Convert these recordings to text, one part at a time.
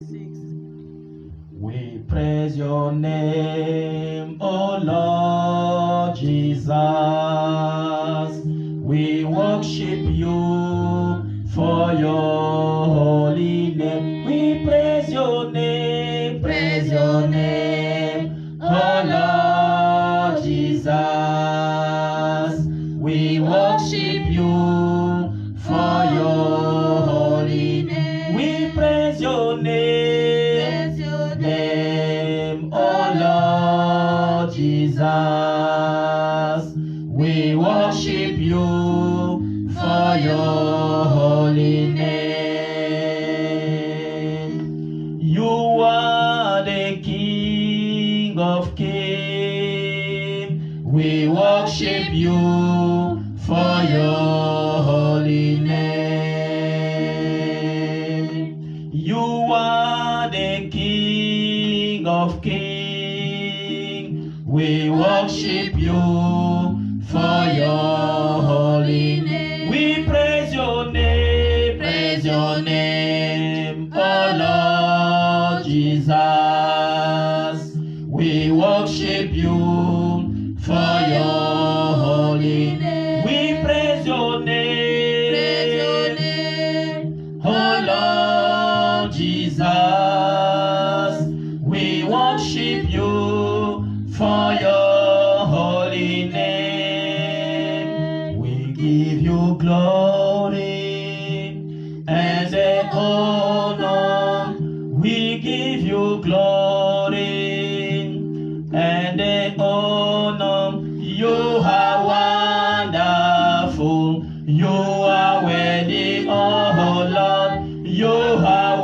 We praise your name, O Lord Jesus. We worship you for your holy name. We praise your name, O Lord Jesus. We worship you for your holy name. We praise your name, O Lord Jesus. We worship you for your holy name. You are the King of Kings. We worship you for your holy name. You are the King of Kings. We worship you for your holy name. We praise your name, O Lord Jesus. We worship you for your holy name. We praise your name, O Lord Jesus. We worship you for your holy name. We give you glory and the honor. We give you glory and the honor. You are wonderful. You are worthy, oh Lord. You are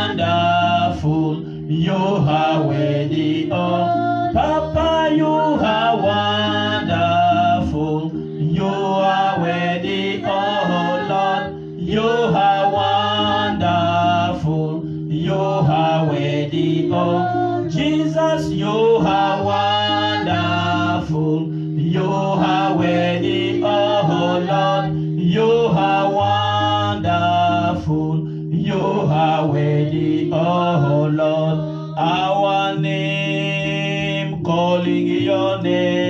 wonderful. You are worthy, oh Papa. You are wonderful. You are worthy, oh Lord. You are wonderful. You are worthy, oh Jesus. You are wonderful. You are worthy, oh Lord. You are wonderful. You are worthy, oh Lord. Our name, calling your name.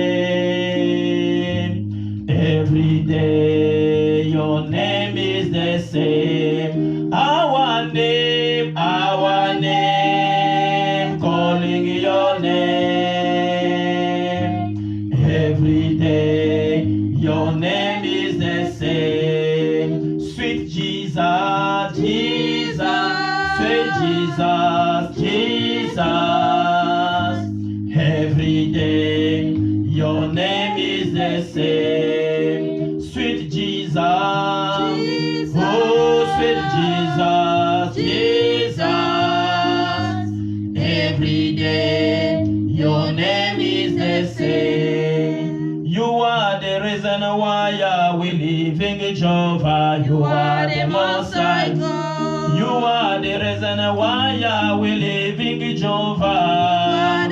Every day your name is the same. Our name, calling your name. Every day your name is the same. Sweet Jesus, sweet Jesus, every day your name is the same. Sweet Jesus, oh sweet Jesus, every day your name is the same. You are the reason why we live in Jehovah. You are the Most High God. You are the reason why we live in Jehovah.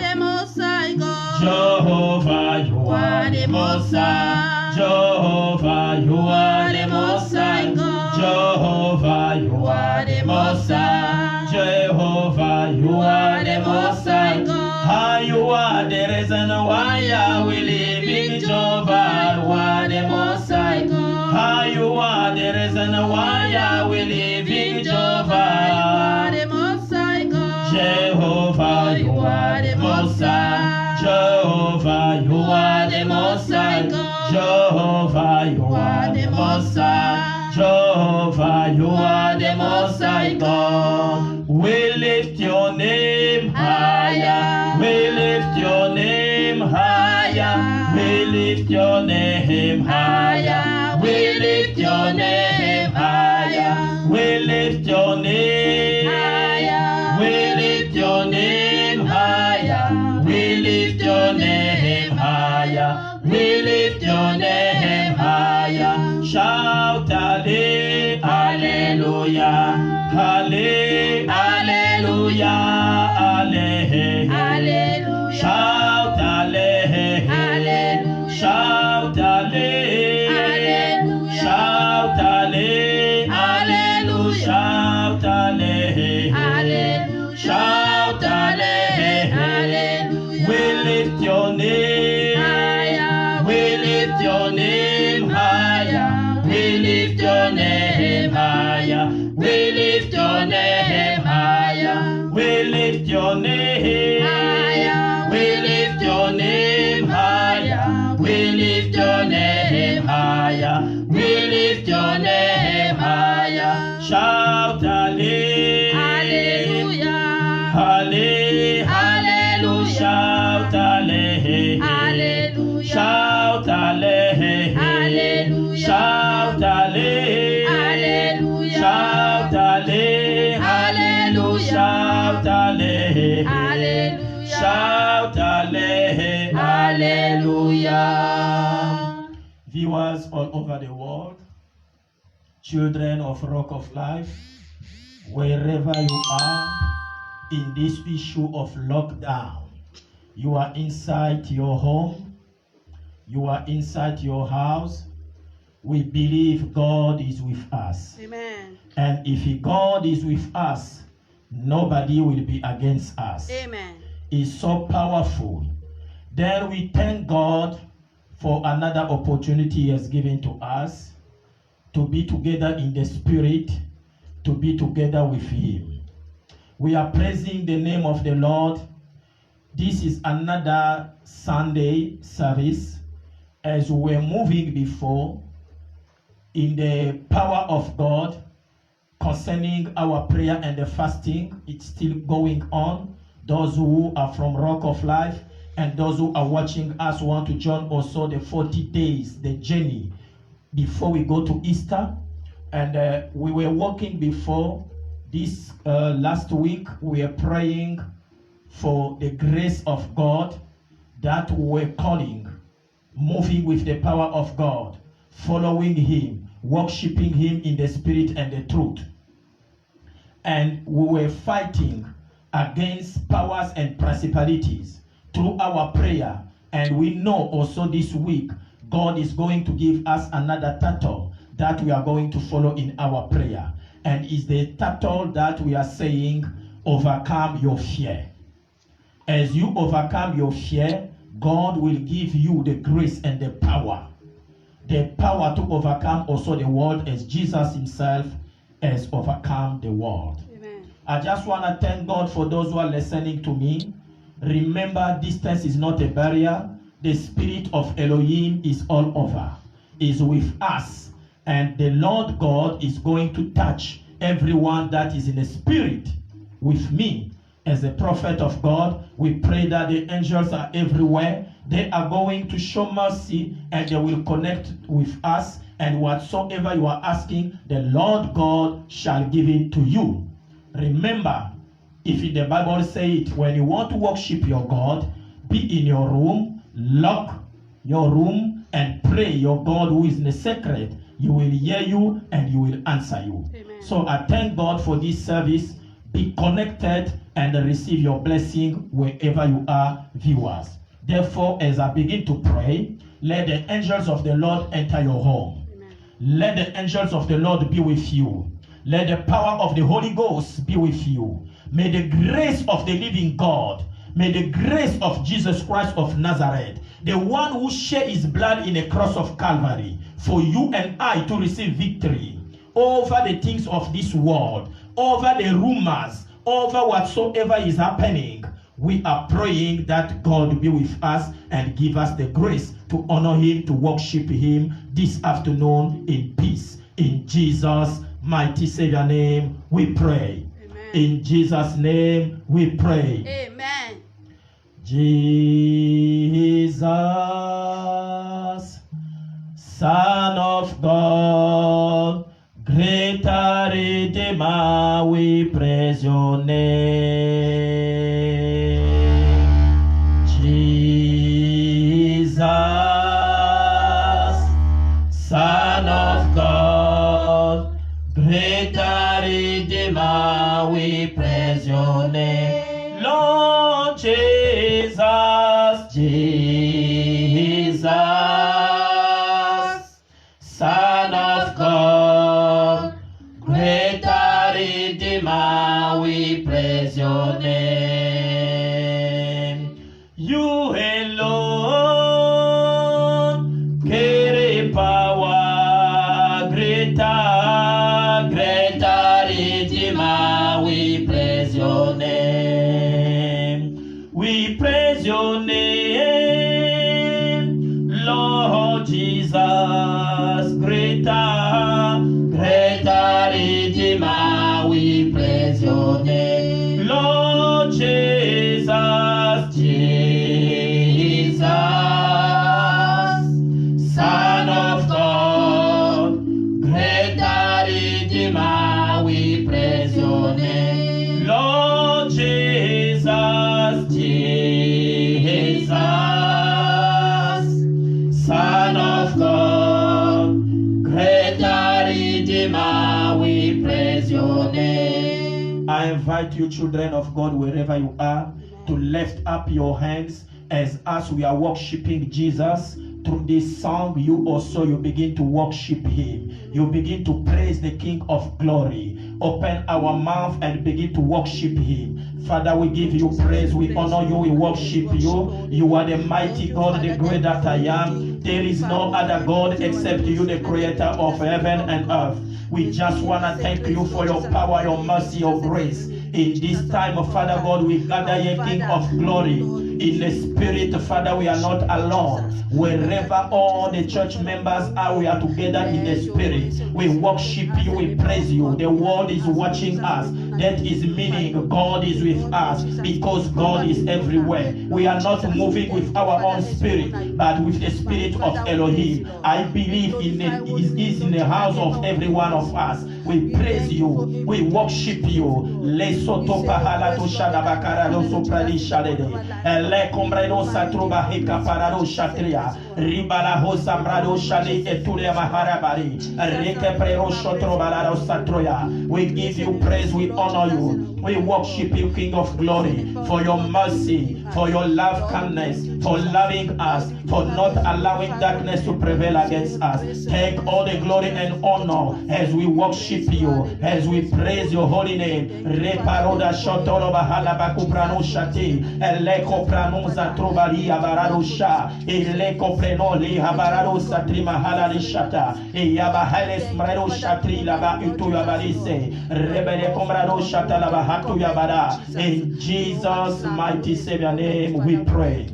Jehovah, you are the Most High. Jehovah, you are the Most High God. Jehovah, you are the Most High. Jehovah, you are the Most High God. You are the reason why we live in Jehovah. You are the Most High God. You are the reason why we live in Jehovah. Jehovah, you are the Most High. Jehovah, you are the Most High God. Jehovah, you are the Most High. Jehovah, you are the Most High God. We lift your name higher. We lift your name higher. We lift your name higher. We lift your name higher. We lift your name higher. We lift your name higher. We lift your name higher. We lift your name higher. Shout hallelujah, hallelujah, hallelujah. Shout hallelujah, shout hallelujah, shout hallelujah, shout hallelujah. lift your name higher. We lift your name higher. We lift your name higher. We lift your name higher. Shout hallelujah. Hallelujah. Hallelujah. Shout hallelujah. Shout hallelujah. Hallelujah. Shout hallelujah. Shout hallelujah. Shout hallelujah. Shout hallelujah. Viewers all over the world, children of Rock of Life, wherever you are in this issue of lockdown, you are inside your home, you are inside your house, we believe God is with us. Amen. And if God is with us, nobody will be against us. Amen. It's so powerful. Then we thank God for another opportunity He has given to us to be together in the Spirit, to be together with Him. We are praising the name of the Lord. This is another Sunday service. As we were moving before, in the power of God, concerning our prayer and the fasting, it's still going on. Those who are from Rock of Life and those who are watching us want to join also the 40 days, the journey before we go to Easter. And we were walking before this last week. We were praying for the grace of God that we were calling, moving with the power of God, following Him, worshiping Him in the Spirit and the truth. And we were fighting against powers and principalities through our prayer. And we know also this week, God is going to give us another title that we are going to follow in our prayer. And it's the title that we are saying, overcome your fear. As you overcome your fear, God will give you the grace and the power to overcome also the world, as Jesus Himself has overcome the world. Amen. I just want to thank God for those who are listening to me. Remember, distance is not a barrier. The Spirit of Elohim is all over, is with us. And the Lord God is going to touch everyone that is in the Spirit with me. As a prophet of God, we pray that the angels are everywhere. They are going to show mercy and they will connect with us. And whatsoever you are asking, the Lord God shall give it to you. Remember, if the Bible says it, when you want to worship your God, be in your room, lock your room, and pray your God who is in the secret. You will hear you and you will answer you. Amen. So I thank God for this service. Be connected and receive your blessing wherever you are, viewers. Therefore, as I begin to pray, let the angels of the Lord enter your home. Amen. Let the angels of the Lord be with you. Let the power of the Holy Ghost be with you. May the grace of the living God, may the grace of Jesus Christ of Nazareth, the one who shed His blood in the cross of Calvary, for you and I to receive victory over the things of this world, over the rumors, over whatsoever is happening. We are praying that God be with us and give us the grace to honor Him, to worship Him this afternoon in peace. In Jesus' mighty Savior name we pray. Amen. In Jesus' name we pray. Amen. Jesus, Son of God, greater Redeemer, we praise your name. Jesus, Son of God, greater Redeemer, we praise your name. Lord Jesus, Jesus, Son of God, greater Redeemer, we praise your name. You alone carry power, greater Redeemer, we praise your name. Oh, Jesus, Jesus, Son of God, greater Redeemer, we praise your name. I invite you, children of God, wherever you are, to lift up your hands as we are worshiping Jesus. Through this song, you begin to worship him. You begin to praise the King of glory. Open our mouth and begin to worship him. Father, we give you praise, we honor you, we worship you. You are the mighty God, the great that I am. There is no other God except you, the creator of heaven and earth. We just want to thank you for your power, your mercy, your grace. In this time, Father God, we gather here, King of glory. In the spirit, Father, we are not alone. Wherever all the church members are, we are together in the spirit. We worship you, we praise you. The world is watching us. That is meaning God is with us, because God is everywhere. We are not moving with our own spirit, but with the spirit of Elohim. I believe is in the house of every one of us. We praise you, we worship you. Lesoto pahalato shadabakara soprali shadede. Le combrado satroba heka parado shatria. Ribala hosambrado shali etule maharabari. Reke prero shotrobalado satroya. We give you praise, we honor you. We worship you, King of glory, for your mercy, for your love kindness, for loving us, for not allowing darkness to prevail against us. Take all the glory and honor as we worship you, as we praise your holy name. Reparoda shotoro bahala bakuprano shati, eleko prano zatrobari abarado sha, eleko preno li habarado satri mahala li shata, eyabahales mredo shatri laba utu yabarise, rebele komrado shata laba hatu yabada. In Jesus' mighty Savior name we pray.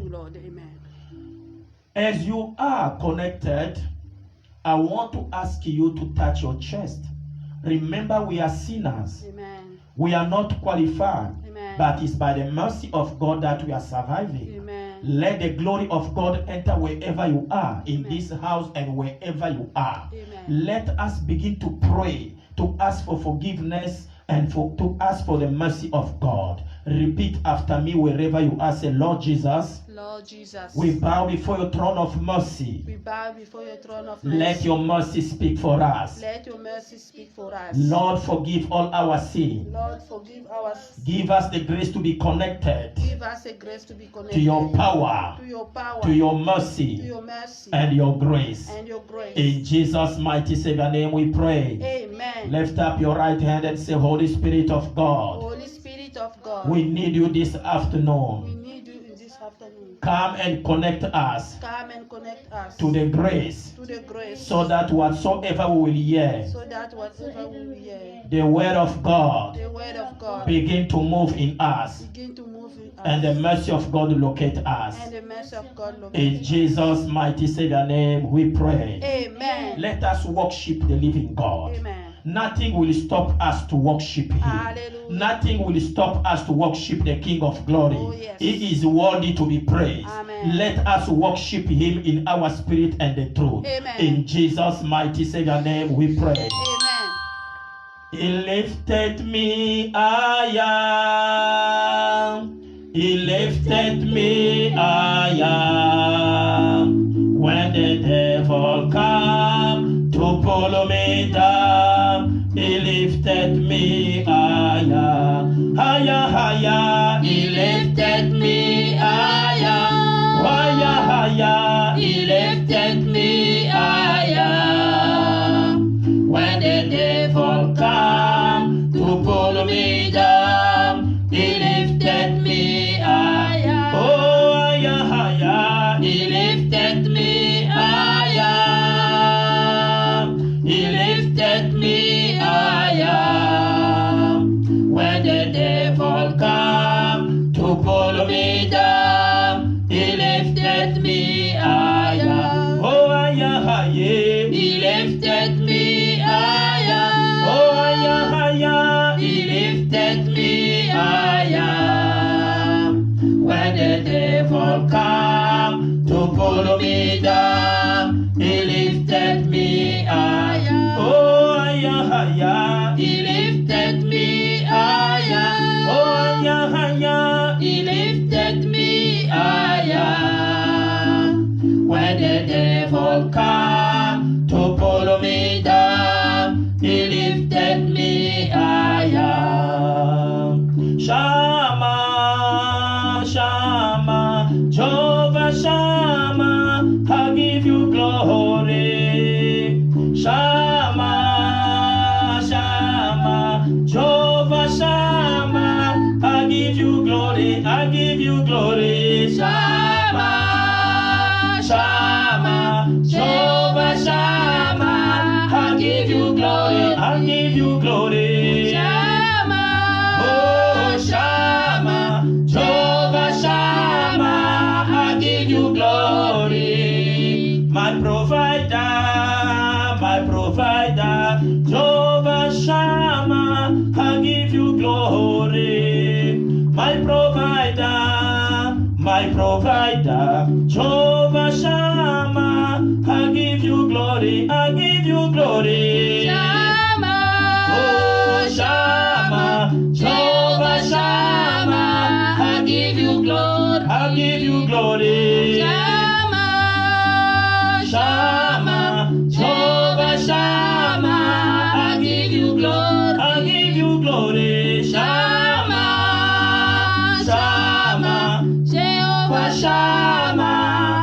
As you are connected, I want to ask you to touch your chest. Remember, we are sinners. Amen. We are not qualified. Amen. But it's by the mercy of God that we are surviving. Amen. Let the glory of God enter wherever you are, in Amen. this house and wherever you are. Amen. Let us begin to pray, to ask for forgiveness and to ask for the mercy of God. Repeat after me wherever you are. Say, Lord Jesus, Lord Jesus, we bow before your throne of mercy. we bow before your throne of mercy. Let your mercy speak for us. Let your mercy speak for us. Lord, forgive all our sin. Lord, forgive our sins. Give us the grace to be connected Give us a grace to be connected to your power, to your power, to your to mercy, your mercy, and your grace. and your grace. In Jesus' mighty Savior name we pray. Amen. Lift up your right hand and say, Holy Spirit of God, Holy Spirit of God, we need you this afternoon. we need you in this afternoon. Come and connect us Come and connect us to the grace, to the grace, so that whatsoever we will hear, so that whatever we will hear, the word of God the word of God begin to move in us, begin to move in us, and the mercy of God locate us. and the mercy of God locate In us. Jesus' mighty Savior name we pray. Amen. Let us worship the living God. Amen. Nothing will stop us to worship him. Hallelujah. Nothing will stop us to worship the King of glory. Oh, yes. He is worthy to be praised. Amen. Let us worship him in our spirit and the truth. Amen. In Jesus' mighty Savior name we pray. Amen. He lifted me higher. He lifted me higher. When the devil came to pull me down, he lifted me higher. Higher, higher. He lifted me higher. Higher, higher. He lifted me higher. When the devil came to pull me down, he lifted me higher. Oh, higher, higher. He lifted me higher. He lifted me higher. When the devil came to pull me down, he lifted me higher. Oh, higher, higher. He lifted me higher. Oh, higher, higher. He lifted me higher. When the devil came to pull me down, he lifted me higher. Oh, higher, higher. He lifted me higher. Oh, higher, higher, higher. He lifted me higher. When the devil come to pull me down, he lifted me higher. Shama, Shama, Jehovah Shama, I give you glory. Shama, Shama, Jehovah Shama, I give you glory, I give you glory. Shama, Shama, Jehovah Shama, I give you glory, I give you glory. Shama, Oh, Shama, Jehovah Shama, I give you glory. My provider, Jehovah Shama, I give you glory. My provider, Jehovah Shama, I give you glory, I give you glory. Shama, Oh, Shama, Jehovah Shama, I give you glory. I give you glory. Shama, Shama, Jehovah Shama, I give you glory. I give you glory. Shama, Shama, Jehovah Shama,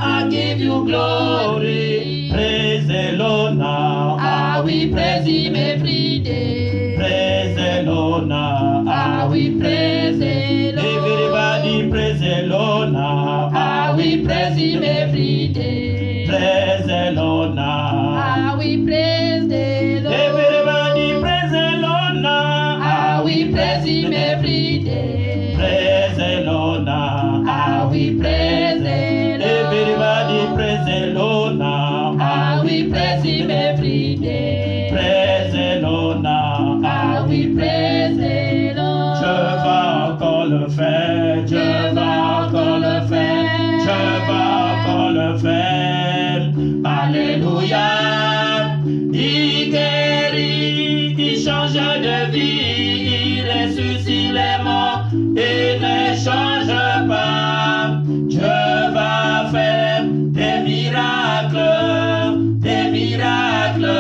I give you glory. Praise the Lord now. I will praise him every day. Praise the Lord now. I will praise the Lord. Everybody praise the Lord now. I will praise him every day. Praise the Lord now. I will praise the Lord. Everybody praise the Lord now. I will praise him every day. Praise the Lord now. I will praise the Lord. Everybody praise the Lord now. I will praise him every day. Praise the Lord now. I will praise the Lord. Je vais encore le faire. Je vais encore le faire. Je vais encore le faire. Alléluia. Il guérit, il change de vie, il ressuscite les morts et ne change pas. Dieu va faire des miracles, des miracles.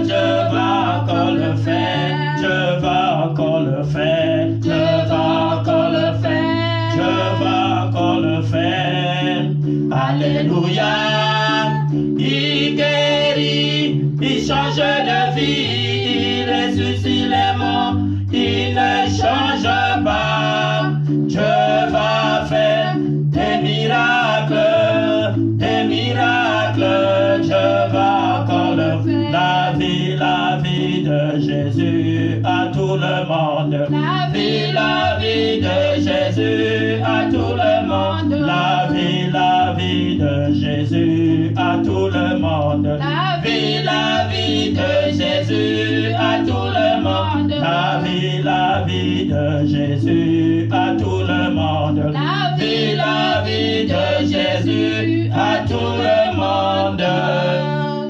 Je vais encore le faire, je vais encore le faire, je vais encore le faire, je vais encore le faire. Alléluia. Il guérit, il change de vie, il ressuscite les morts, il ne change pas. Dieu va faire des miracles, des miracles. Je vais encore le faire. La vie de Jésus à tout le monde. La vie de Jésus à tout le monde. La vie de Jésus à tout le monde. La vie de Jésus à tout le monde. La vie de Jésus à tout le monde. La vie de Jésus à tout le monde.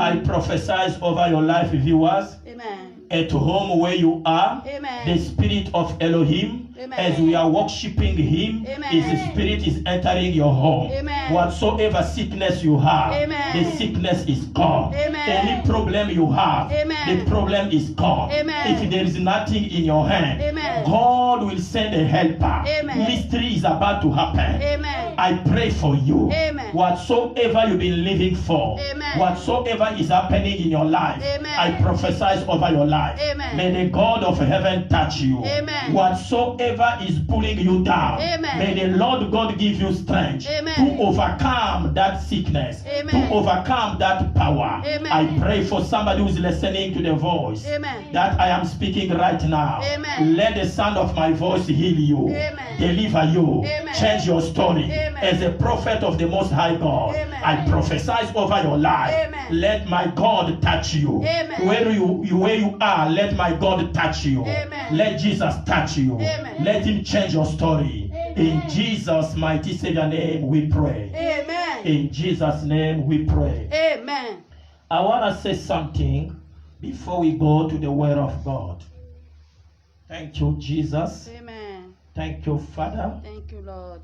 I prophesy over your life, viewers. Amen. At home where you are, Amen. the spirit of Elohim, Amen. as we are worshiping him, Amen. his spirit is entering your home. Amen. Whatsoever sickness you have, Amen. the sickness is gone. Amen. Any problem you have, Amen. the problem is gone. Amen. If there is nothing in your hand, Amen. God will send a helper. Amen. Mystery is about to happen. Amen. I pray for you. Amen. Whatsoever you've been living for, Amen. whatsoever is happening in your life, Amen. I prophesy over your life. Amen. May the God of heaven touch you. Amen. Whatsoever is pulling you down, Amen. may the Lord God give you strength Amen. to overcome that sickness, Amen. to overcome that power. Amen. I pray for somebody who is listening to the voice Amen. that I am speaking right now. Amen. Let the sound of my voice heal you, Amen. deliver you, Amen. change your story. Amen. As a prophet of the Most High God, Amen. I prophesy over your life. Amen. Let my God touch you. Amen. Where you are, let my God touch you. Amen. Let Jesus touch you. Amen. Let him change your story. In Jesus' mighty Savior name we pray. Amen. In Jesus' name we pray. Amen. I want to say something before we go to the word of God. Thank you, Jesus. Amen. Thank you, Father. Thank you, Lord.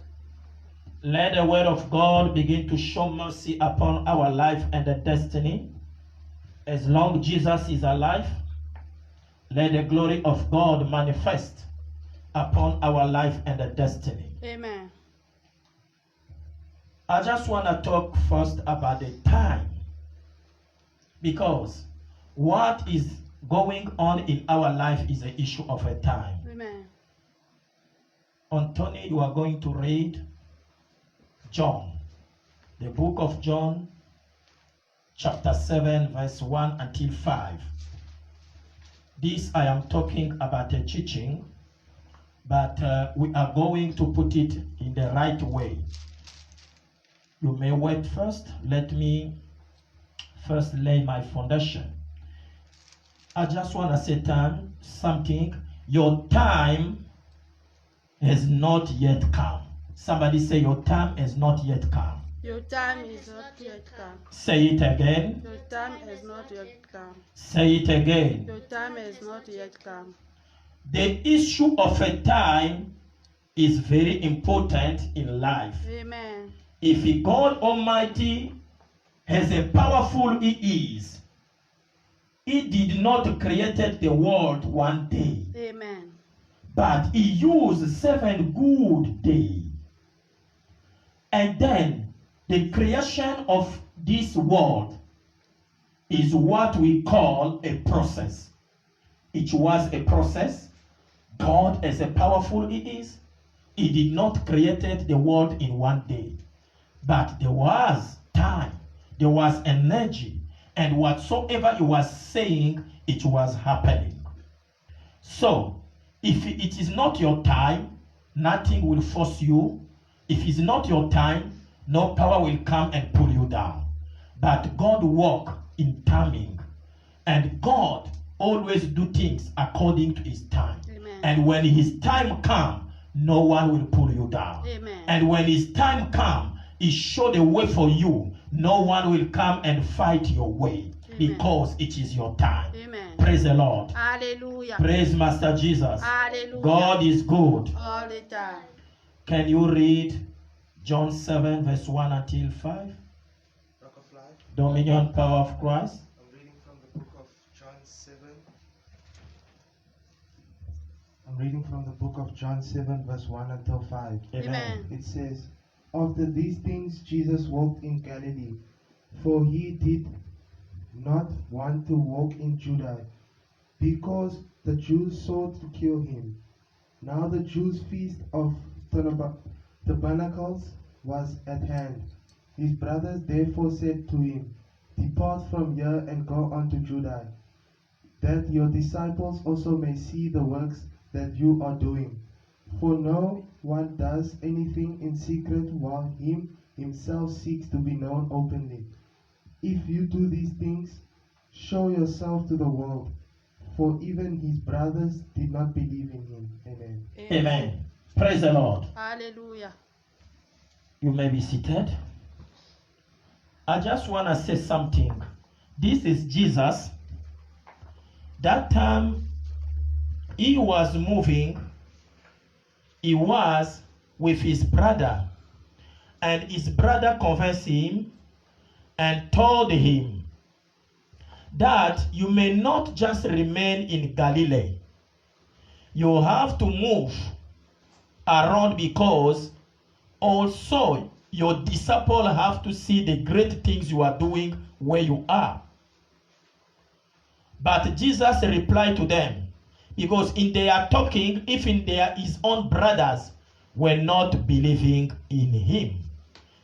Let the word of God begin to show mercy upon our life and the destiny. As long as Jesus is alive, let the glory of God manifest upon our life and the destiny. Amen. I just want to talk first about the time, because what is going on in our life is an issue of a time. Amen. Anthony, you are going to read John, the book of John, chapter 7, verse 1 until 5. This I am talking about a teaching, but we are going to put it in the right way. You may wait first. Let me first lay my foundation. I just want to say something. Your time has not yet come. Somebody say, your time has not yet come. Your time is not yet come. Say it again. Your time has not yet come. Say it again. Your time has not yet come. The issue of a time is very important in life. Amen. If God Almighty has a powerful He is, He did not create the world one day. Amen. But He used 7 good days. And then the creation of this world is what we call a process. It was a process. God, as a powerful He is, He did not create the world in one day. But there was time, there was energy, and whatsoever He was saying, it was happening. So, if it is not your time, nothing will force you. If it's not your time, no power will come and pull you down. But God works in timing, and God always do things according to His time. Amen. And when His time comes, no one will pull you down. Amen. And when His time comes, He show the way for you. No one will come and fight your way. Amen. Because it is your time. Amen. Praise the Lord. Hallelujah. Praise Master Jesus. Hallelujah. God is good. All the time. Can you read John 7 verse 1 until 5? Rock of Life. Dominion, power of Christ. I'm reading from the book of John 7. I'm reading from the book of John 7 verse 1 until 5. Amen. It says, after these things Jesus walked in Galilee, for he did not want to walk in Judea, because the Jews sought to kill him. Now the Jews' feast of Tabernacles was at hand. His brothers therefore said to him, depart from here and go on to Judea, that your disciples also may see the works that you are doing. For no one does anything in secret while himself seeks to be known openly. If you do these things, show yourself to the world. For even his brothers did not believe in him. Amen. Amen. Praise the Lord. Hallelujah. You may be seated. I just want to say something. This is Jesus. That time he was moving. He was with his brother. And his brother convinced him and told him that you may not just remain in Galilee. You have to move around, because also your disciples have to see the great things you are doing where you are. But Jesus replied to them, because in their talking, even his own brothers were not believing in him.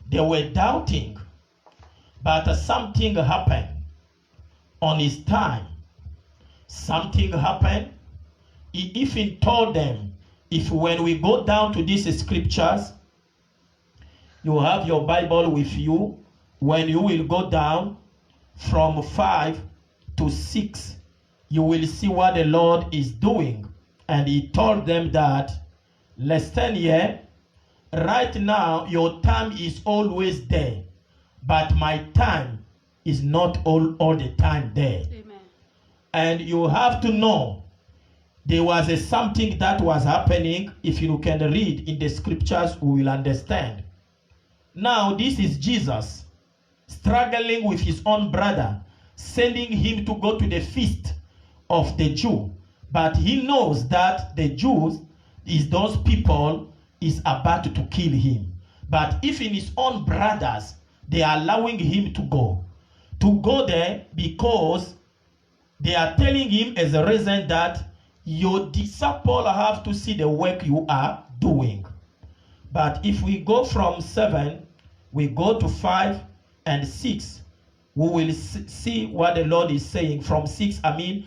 They were doubting. But something happened on his time. Something happened. He even told them, if when we go down to these scriptures, you have your Bible with you, when you will go down from 5 to 6, you will see what the Lord is doing. And he told them that, listen here, right now your time is always there, but my time is not all the time there. Amen. And you have to know, there was something that was happening. If you can read in the scriptures, we will understand. Now, this is Jesus struggling with his own brother, sending him to go to the feast of the Jew. But he knows that the Jews, those people, is about to kill him. But if in his own brothers, they are allowing him to go there because they are telling him as a reason that your disciple have to see the work you are doing. But if we go from 7, we go to 5 and 6, we will see what the Lord is saying. From 6 until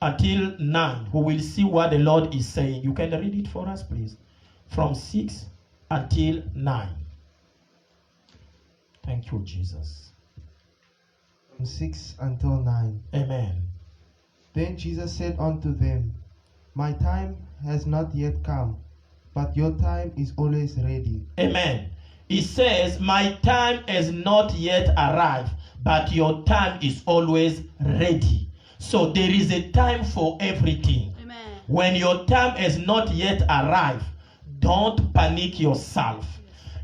9, we will see what the Lord is saying. You can read it for us, please. From 6 until 9. Thank you, Jesus. From 6 until 9. Amen. Then Jesus said unto them, My time has not yet come, but your time is always ready. Amen. He says, my time has not yet arrived, but your time is always ready. So there is a time for everything. Amen. When your time has not yet arrived, don't panic yourself.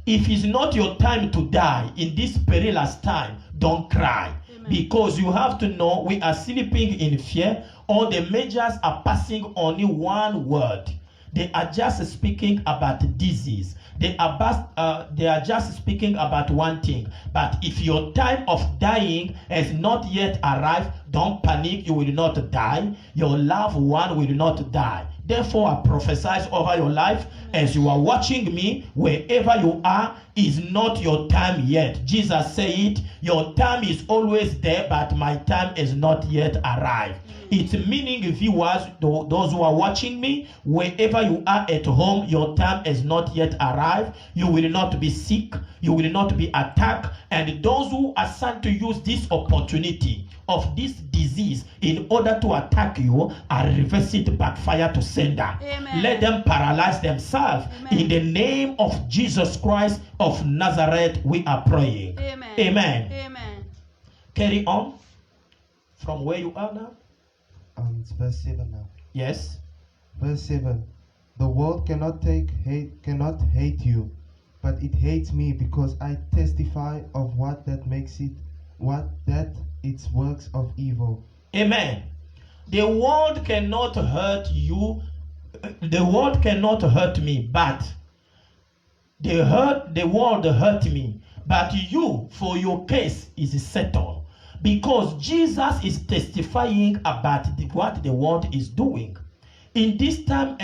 If it's not your time to die in this perilous time, don't cry. Amen. Because you have to know we are sleeping in fear. All the majors are passing only one word. They are just speaking about disease. They are just speaking about one thing. But if your time of dying has not yet arrived, don't panic. You will not die. Your loved one will not die. Therefore, I prophesy over your life as you are watching me, wherever you are, is not your time yet. Jesus said, your time is always there, but my time is not yet arrived. It's meaning, viewers, those who are watching me, wherever you are at home, your time has not yet arrived. You will not be sick. You will not be attacked. And those who are sent to use this opportunity of this disease in order to attack you, are reverse it backfire to sender. Amen. Let them paralyze themselves. Amen. In the name of Jesus Christ of Nazareth, we are praying. Amen. Amen. Amen. Carry on from where you are now. It's verse 7 now. Yes. Verse 7. The world cannot hate you, but it hates me because I testify of its works of evil. Amen. The world cannot hurt you. The world cannot hurt me, but the world hurt me. But you, for your case, is settled. Because Jesus is testifying about what the world is doing. In this time,